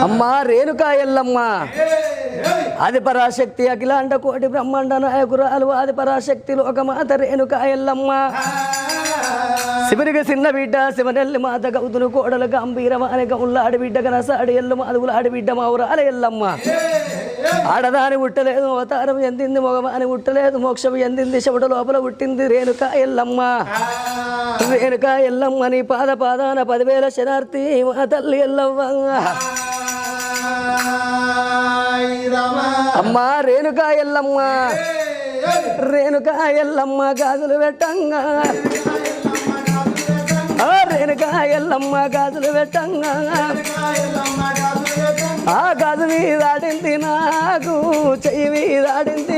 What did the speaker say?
అమ్మా రేణుకా ఎల్లమ్మ ఆది పరాశక్తి అఖిలాండ కోటి బ్రహ్మాండ నాయకురాలు ఆది పరాశక్తి లోకమాత రేణుకా ఎల్లమ్మ శివరికి చిన్న బిడ్డ శివనెల్లి మాత గౌతును కోడలు గంభీరమాని గౌళ్ళాడి బిడ్డ కనసాడి ఎల్లు మాదుగులాడి బిడ్డ మావురాల ఎల్లమ్మ ఆడదాని ఉట్టలేదు అవతారం ఎందింది మగవాని ఉట్టలేదు మోక్షం ఎందింది శివుడు లోపల పుట్టింది రేణుకా ఎల్లమ్మ రేణుకా ఎల్లమ్మ నీ పాదాన 10,000 శనార్థి మా తల్లి ఎల్లమ్మ అమ్మా రేణుకా ఎల్లమ్మ రేణుకా ఎల్లమ్మ గాజులు పెట్టంగా రేణుకా ఎల్లమ్మ గాజులు పెట్టంగా ఆ గాజు మీదాడింది నాకు చెయ్యి మీదాడింది